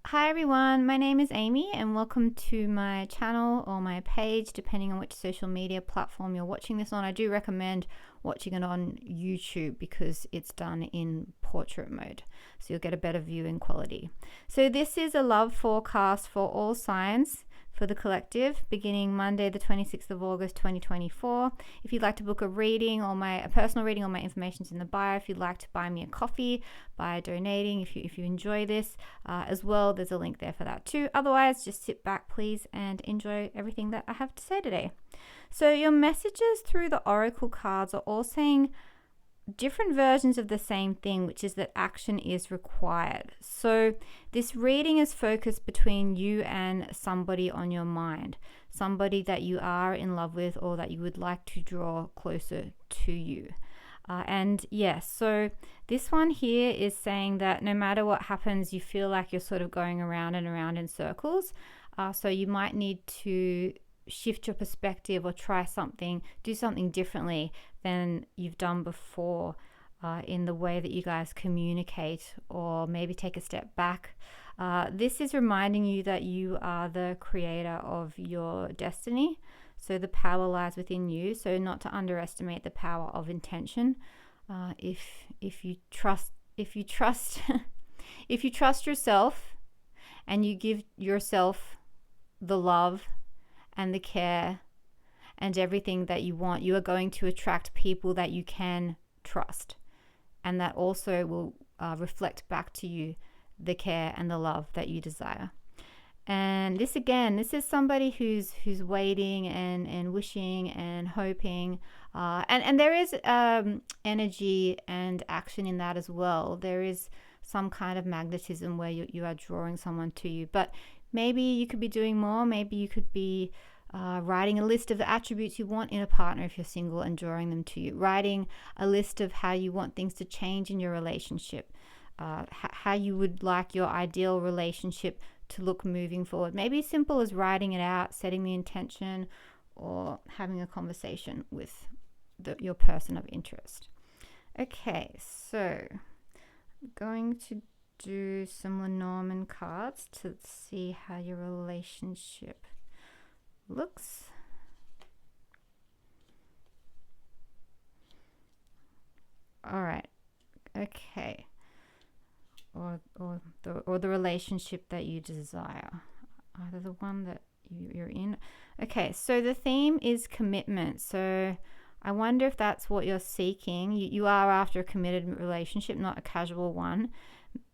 Hi everyone, my name is Amy and welcome to my channel or my page depending on which social media platform you're watching this on. I do recommend watching it on YouTube because it's done in portrait mode, so you'll get a better viewing quality. So this is a love forecast for all signs for the collective beginning Monday the 26th of August 2024. If you'd like to book a reading or a personal reading, all my information's in the bio. If you'd like to buy me a coffee by donating, if you enjoy this as well, there's a link there for that too. Otherwise, just sit back please and enjoy everything that I have to say today. So your messages through the oracle cards are all saying different versions of the same thing, which is that action is required. So this reading is focused between you and somebody on your mind, somebody that you are in love with or that you would like to draw closer to you. And yes, so this one here is saying that no matter what happens, you feel like you're sort of going around and around in circles. So you might need to shift your perspective or try something, do something differently than you've done before in the way that you guys communicate, or maybe take a step back. This is reminding you that you are the creator of your destiny. So the power lies within you. So not to underestimate the power of intention. If you trust if you trust yourself and you give yourself the love and the care and everything that you want, you are going to attract people that you can trust, and that also will reflect back to you the care and the love that you desire. And this is somebody who's waiting and wishing and hoping, and there is energy and action in that as well. There is some kind of magnetism where you are drawing someone to you, but maybe you could be doing more. Maybe you could be writing a list of the attributes you want in a partner if you're single and drawing them to you. Writing a list of how you want things to change in your relationship. How you would like your ideal relationship to look moving forward. Maybe as simple as writing it out, setting the intention, or having a conversation with your person of interest. Okay, so I'm going to do some Lenormand cards to see how your relationship looks. All right. Okay. Or the relationship that you desire, either the one that you're in. Okay, so the theme is commitment. So I wonder if that's what you're seeking. You are after a committed relationship, not a casual one.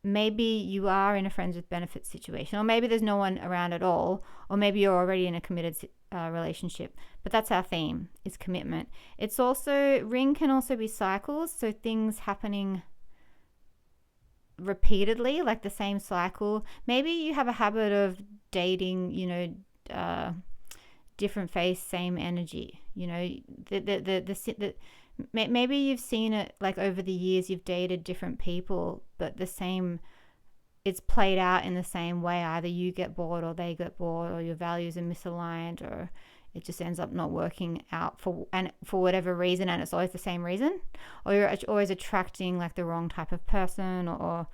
Maybe you are in a friends with benefits situation, or maybe there's no one around at all, or maybe you're already in a committed relationship. But that's our theme, is commitment. It's also, ring can also be cycles, so things happening repeatedly, like the same cycle. Maybe you have a habit of dating, different face, same energy. Maybe you've seen it like over the years. You've dated different people, but it's played out in the same way. Either you get bored, or they get bored, or your values are misaligned, or it just ends up not working out for whatever reason, and it's always the same reason, or you're always attracting like the wrong type of person, or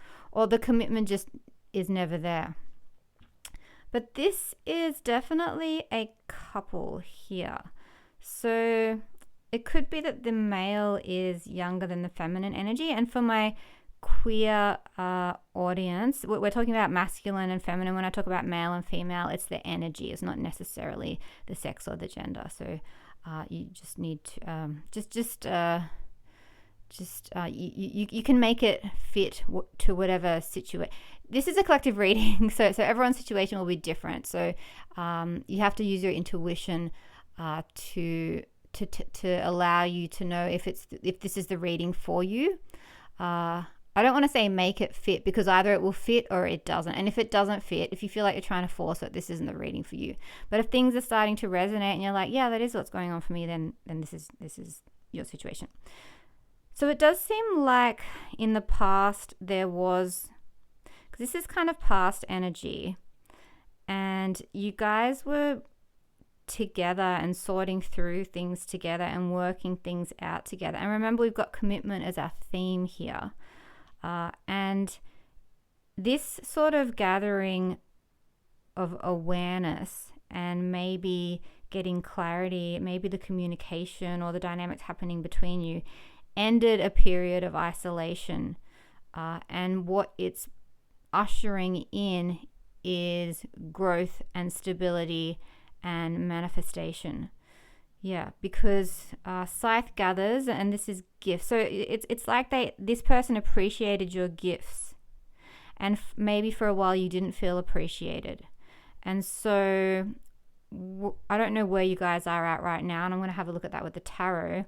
the commitment just is never there. But this is definitely a couple here. So it could be that the male is younger than the feminine energy. And for my queer audience, we're talking about masculine and feminine. When I talk about male and female, it's the energy. It's not necessarily the sex or the gender. So you just need to you can make it fit to whatever situation. This is a collective reading, so everyone's situation will be different. So you have to use your intuition to allow you to know if this is the reading for you. I don't want to say make it fit, because either it will fit or it doesn't. And if it doesn't fit, if you feel like you're trying to force it, this isn't the reading for you. But if things are starting to resonate and you're like, yeah, that is what's going on for me, then this is your situation. So it does seem like in the past there was, because this is kind of past energy, and you guys were together and sorting through things together and working things out together. And remember, we've got commitment as our theme here. And this sort of gathering of awareness and maybe getting clarity, maybe the communication or the dynamics happening between you ended a period of isolation. And what it's ushering in is growth and stability and manifestation. Yeah, because Scythe gathers, and this is gifts. So it's like this person appreciated your gifts, and maybe for a while you didn't feel appreciated. And so I don't know where you guys are at right now, and I'm going to have a look at that with the tarot.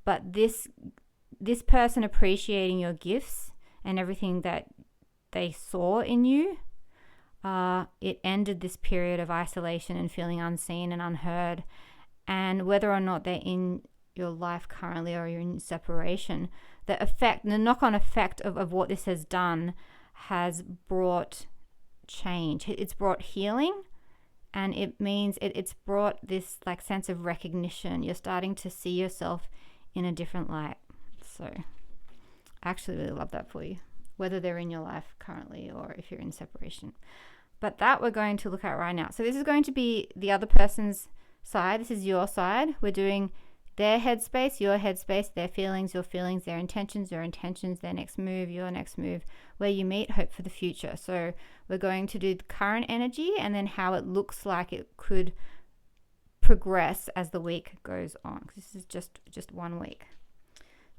But this person appreciating your gifts and everything that they saw in you, it ended this period of isolation and feeling unseen and unheard. And whether or not they're in your life currently or you're in separation, the knock-on effect of what this has done has brought change. It's brought healing, and it means it's brought this like sense of recognition. You're starting to see yourself in a different light. So I actually really love that for you, whether they're in your life currently or if you're in separation. But that we're going to look at right now. So this is going to be the other person's side. This is your side. We're doing their headspace, your headspace, their feelings, your feelings, their intentions, your intentions, their next move, your next move, where you meet, hope for the future. So we're going to do the current energy and then how it looks like it could progress as the week goes on. This is just 1 week.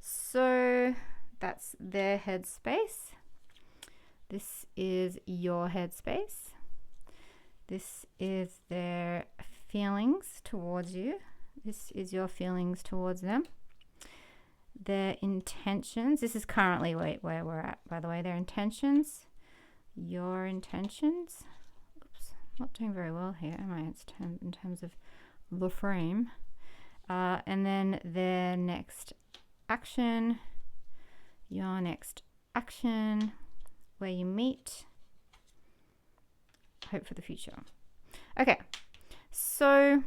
So that's their headspace. This is your headspace. This is their feelings towards you. This is your feelings towards them. Their intentions. This is currently where we're at, by the way. Their intentions. Your intentions. Oops, not doing very well here, am I? It's in terms of the frame. And then their next action. Your next action. Where you meet. Hope for the future. Okay. So,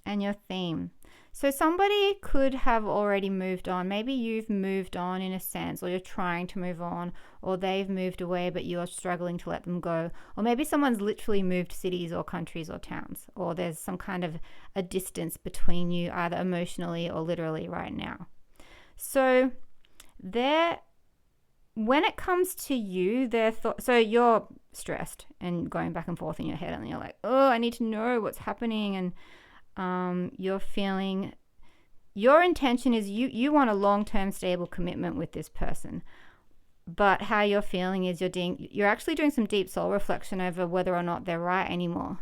and your theme. So somebody could have already moved on. Maybe you've moved on in a sense, or you're trying to move on, or they've moved away, but you're struggling to let them go. Or maybe someone's literally moved cities or countries or towns, or there's some kind of a distance between you, either emotionally or literally right now. So when it comes to you, so you're stressed and going back and forth in your head, and you're like, oh, I need to know what's happening. And you're feeling, your intention is you want a long-term stable commitment with this person. But how you're feeling is you're actually doing some deep soul reflection over whether or not they're right anymore.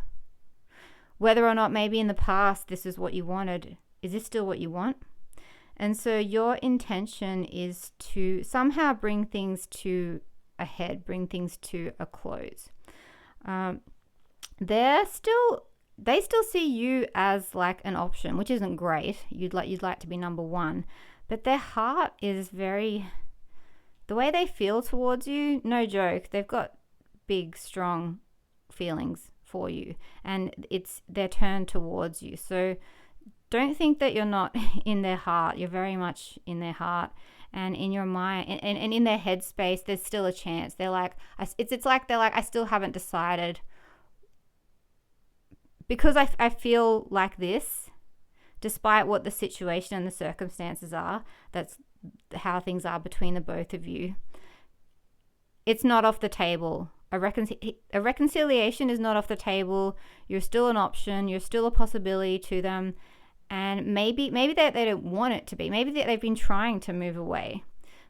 Whether or not maybe in the past this is what you wanted. Is this still what you want? And so your intention is to somehow bring things to a head, bring things to a close. They still see you as like an option, which isn't great. You'd like to be number one, but their heart is the way they feel towards you, no joke. They've got big, strong feelings for you, and they're turned towards you. So don't think that you're not in their heart. You're very much in their heart and in your mind, and in their headspace. There's still a chance. They're like, it's like they're like, I still haven't decided, because I feel like this, despite what the situation and the circumstances are. That's how things are between the both of you. It's not off the table. A reconciliation is not off the table. You're still an option. You're still a possibility to them. And maybe they don't want it to be. Maybe they've been trying to move away,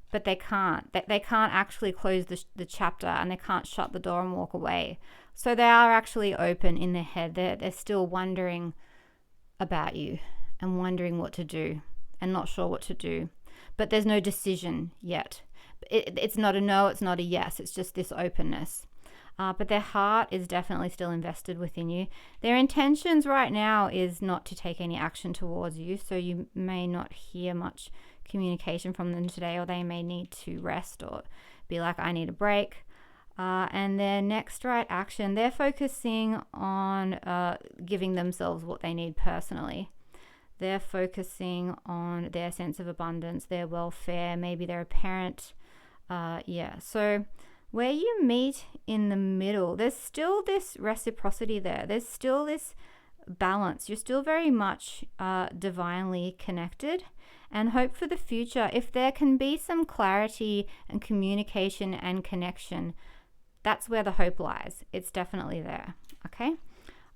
but they can't. They can't actually close the chapter, and they can't shut the door and walk away. So they are actually open in their head. They're still wondering about you and wondering what to do and not sure what to do. But there's no decision yet. It's not a no, it's not a yes. It's just this openness. But their heart is definitely still invested within you. Their intentions right now is not to take any action towards you, so you may not hear much communication from them today, or they may need to rest or be like, I need a break. And their next right action, they're focusing on giving themselves what they need personally. They're focusing on their sense of abundance, their welfare. Maybe they're a parent. So where you meet in the middle, there's still this reciprocity there. There's still this balance. You're still very much divinely connected, and hope for the future. If there can be some clarity and communication and connection, that's where the hope lies. It's definitely there. Okay.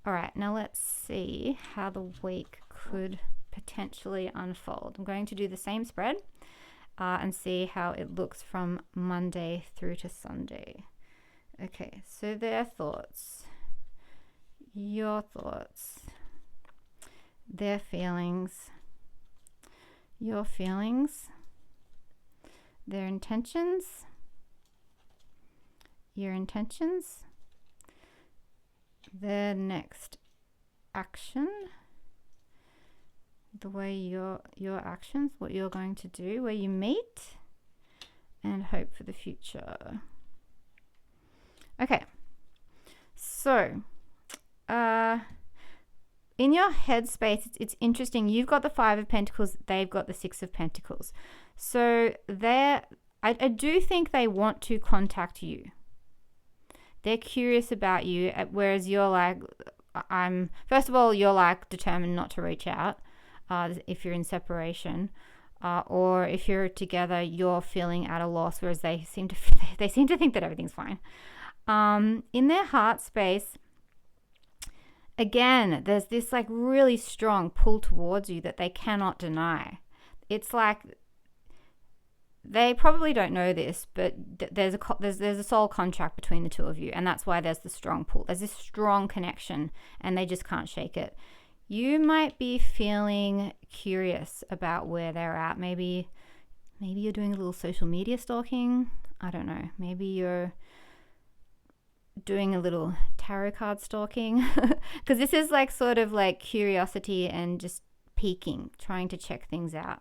All right. Now let's see how the week could potentially unfold. I'm going to do the same spread and see how it looks from Monday through to Sunday. Okay, so their thoughts, your thoughts, their feelings, your feelings, their intentions, your intentions, their next action, the way your actions, what you're going to do, where you meet, and hope for the future. Okay, so in your headspace, it's interesting. You've got the 5 of Pentacles, they've got the 6 of Pentacles. So I do think they want to contact you. They're curious about you, whereas you're like, first of all, you're like determined not to reach out. If you're in separation, or if you're together, you're feeling at a loss, whereas they seem to think that everything's fine. In their heart space, again, there's this like really strong pull towards you that they cannot deny. It's like they probably don't know this, but there's a soul contract between the two of you, and that's why there's the strong pull. There's this strong connection, and they just can't shake it. You might be feeling curious about where they're at. Maybe you're doing a little social media stalking. I don't know. Maybe you're doing a little tarot card stalking, because this is like sort of like curiosity and just peeking, trying to check things out.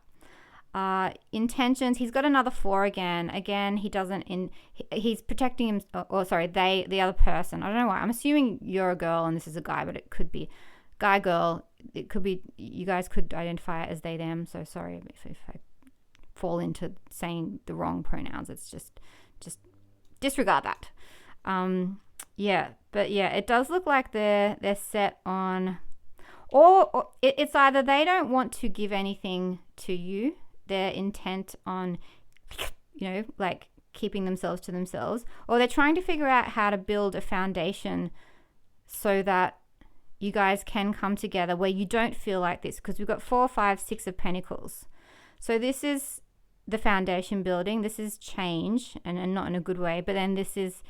Intentions, he's got another 4 again. He's protecting him, the other person. I don't know why. I'm assuming you're a girl and this is a guy, but it could be guy, girl. It could be, you guys could identify it as they, them. So sorry if I fall into saying the wrong pronouns. It's just disregard that. It does look like they're set on, or it's either they don't want to give anything to you. They're intent on, like keeping themselves to themselves, or they're trying to figure out how to build a foundation so that you guys can come together where you don't feel like this, because we've got 4, 5, 6 of Pentacles. So this is the foundation building. This is change, and not in a good way, but then this is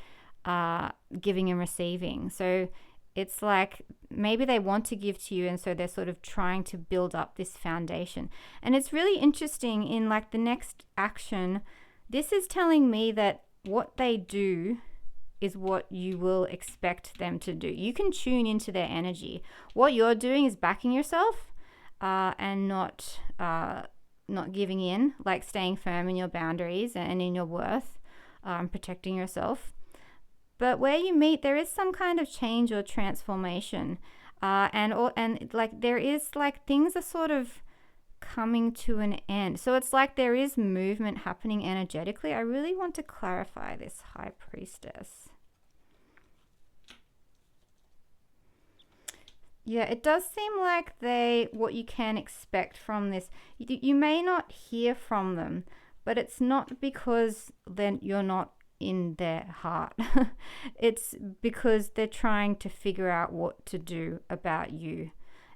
giving and receiving. So it's like maybe they want to give to you, and so they're sort of trying to build up this foundation. And it's really interesting in like the next action. This is telling me that what they do is what you will expect them to do. You can tune into their energy. What you're doing is backing yourself and not giving in, like staying firm in your boundaries and in your worth, protecting yourself. But where you meet, there is some kind of change or transformation, and like there is like things are sort of coming to an end. So it's like there is movement happening energetically. I really want to clarify this, High Priestess. Yeah, it does seem like what you can expect from this. You may not hear from them, but it's not because then you're not in their heart. It's because they're trying to figure out what to do about you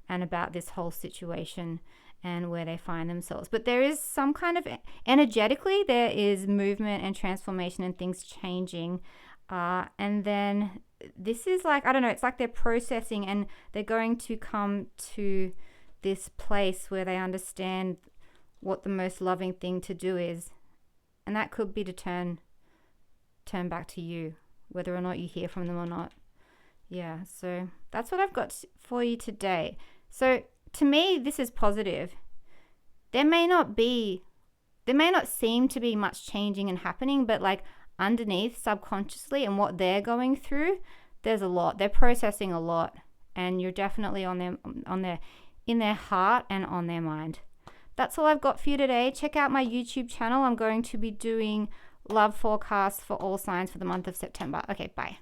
and about this whole situation and where they find themselves. But there is some kind of energetically, there is movement and transformation and things changing. And then this is like, I don't know, it's like they're processing, and they're going to come to this place where they understand what the most loving thing to do is. And that could be to turn back to you, whether or not you hear from them or not. Yeah, so that's what I've got for you today. So to me, this is positive. There may not seem to be much changing and happening, but like underneath subconsciously and what they're going through, there's a lot. They're processing a lot, and you're definitely in their heart and on their mind. That's all I've got for you today. Check out my YouTube channel. I'm going to be doing love forecast for all signs for the month of September. Okay, bye.